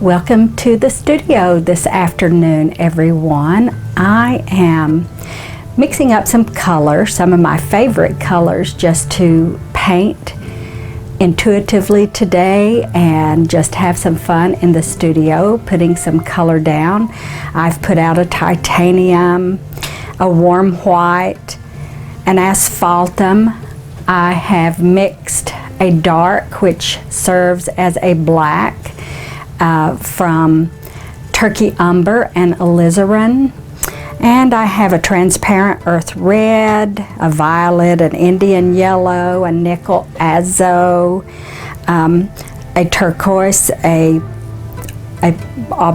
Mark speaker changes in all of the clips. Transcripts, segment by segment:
Speaker 1: Welcome to the studio this afternoon, everyone. I am mixing up some colors, some of my favorite colors, just to paint intuitively today and just have some fun in the studio, putting some color down. I've put out a titanium, a warm white, an asphaltum. I have mixed a dark, which serves as a black, from turkey umber and alizarin. And I have a transparent earth red, a violet, an Indian yellow, a nickel azo, a turquoise, a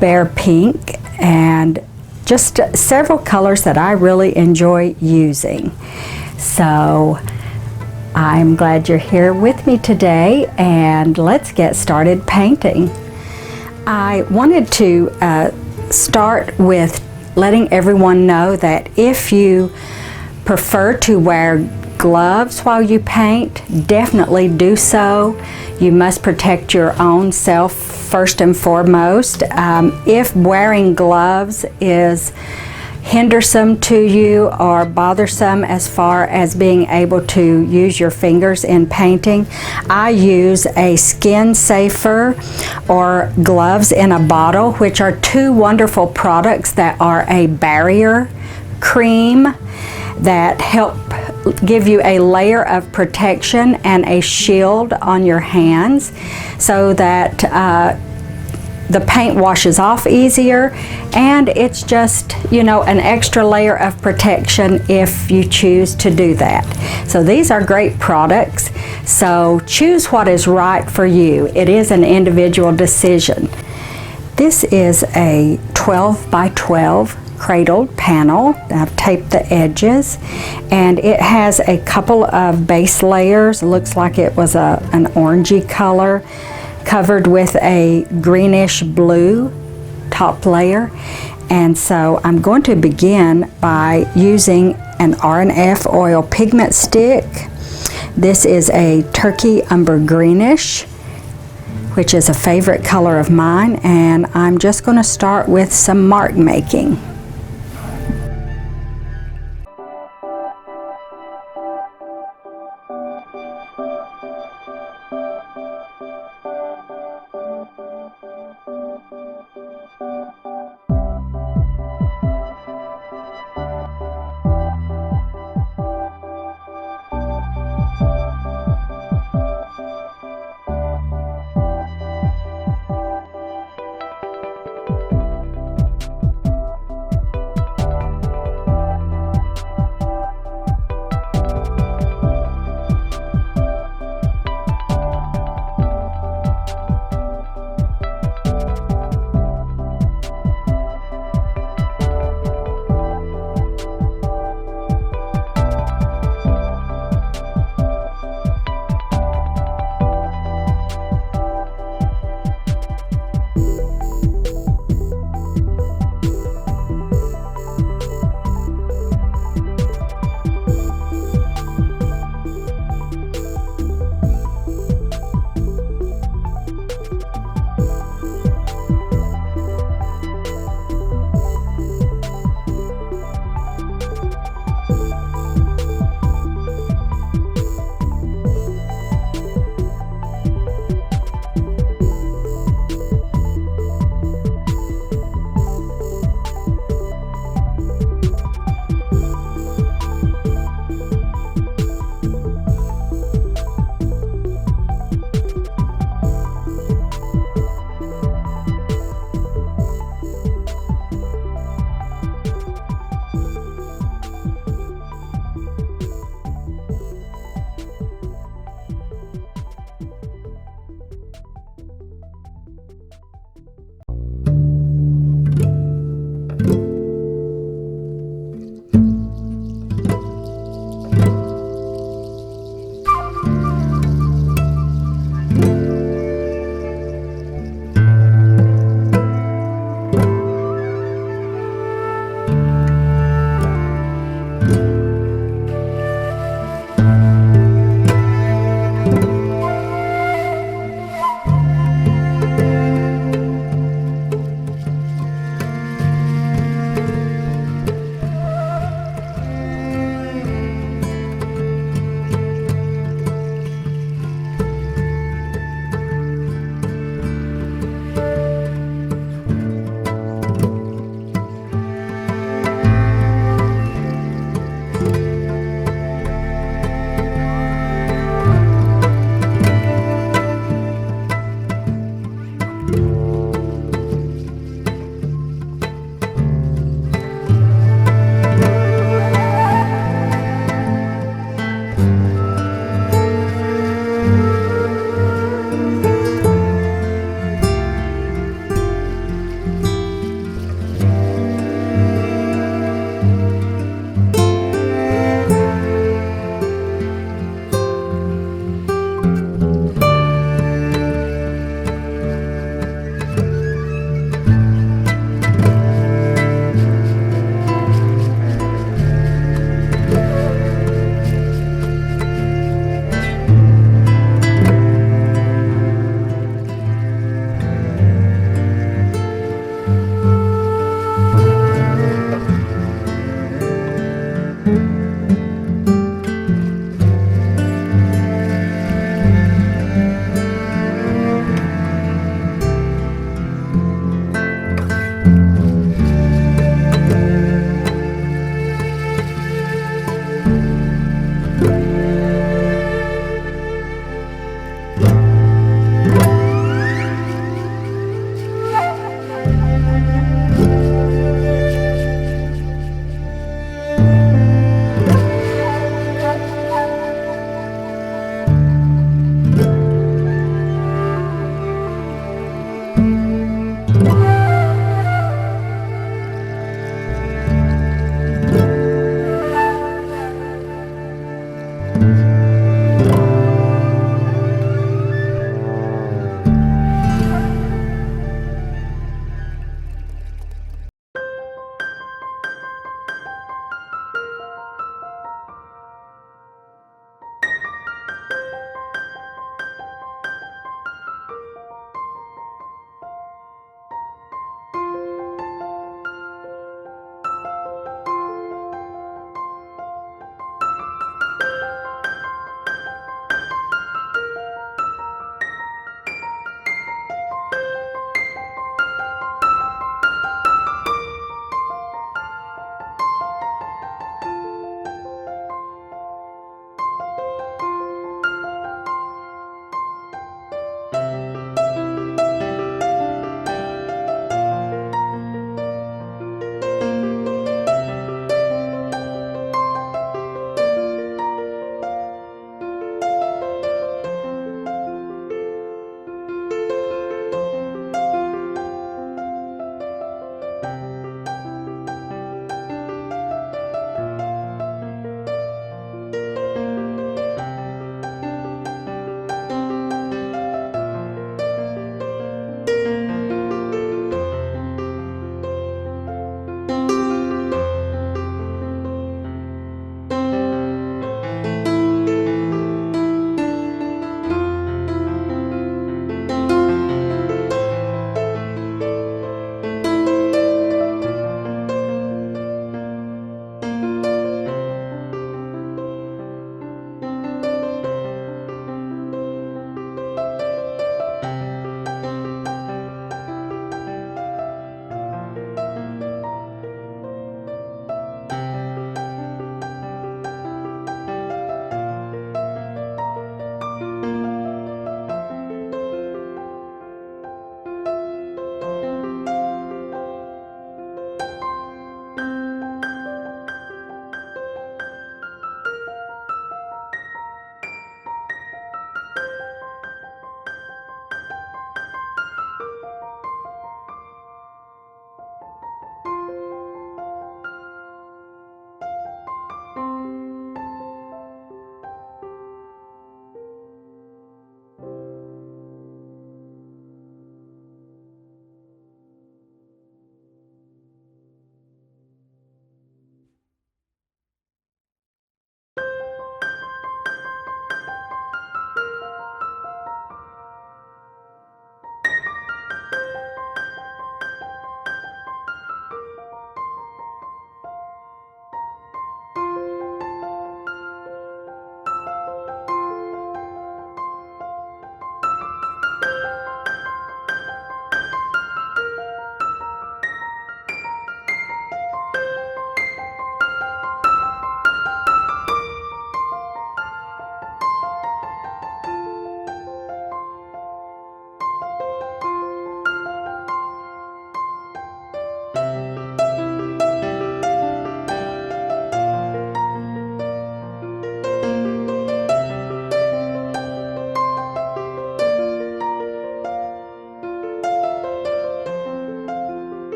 Speaker 1: bear pink, and just several colors that I really enjoy using. So I'm glad you're here with me today, and let's get started painting. I wanted to start with letting everyone know that if you prefer to wear gloves while you paint, definitely do so. You must protect your own self first and foremost. If wearing gloves is hindersome to you or bothersome as far as being able to use your fingers in painting, I use a skin safer or gloves in a bottle, which are two wonderful products that are a barrier cream that help give you a layer of protection and a shield on your hands so that the paint washes off easier, and it's just, you know, an extra layer of protection if you choose to do that. So these are great products, so choose what is right for you. It is an individual decision. This is a 12 by 12 cradled panel. I've taped the edges, and it has a couple of base layers. It looks like it was an orangey color, covered with a greenish blue top layer. And so I'm going to begin by using an R&F oil pigment stick. This is a turkey umber greenish, which is a favorite color of mine, and I'm just going to start with some mark making.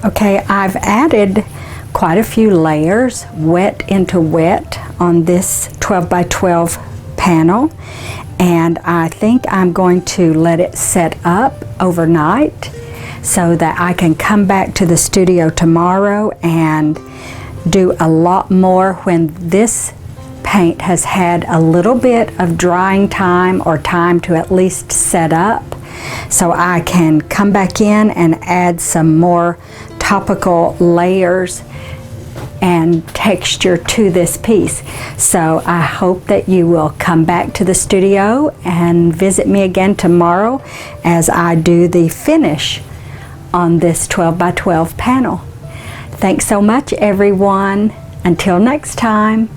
Speaker 1: Okay, I've added quite a few layers, wet into wet, on this 12 by 12 panel, and I think I'm going to let it set up overnight so that I can come back to the studio tomorrow and do a lot more when this paint has had a little bit of drying time, or time to at least set up, so I can come back in and add some more topical layers and texture to this piece. So I hope that you will come back to the studio and visit me again tomorrow as I do the finish on this 12 by 12 panel. Thanks so much, everyone. Until next time.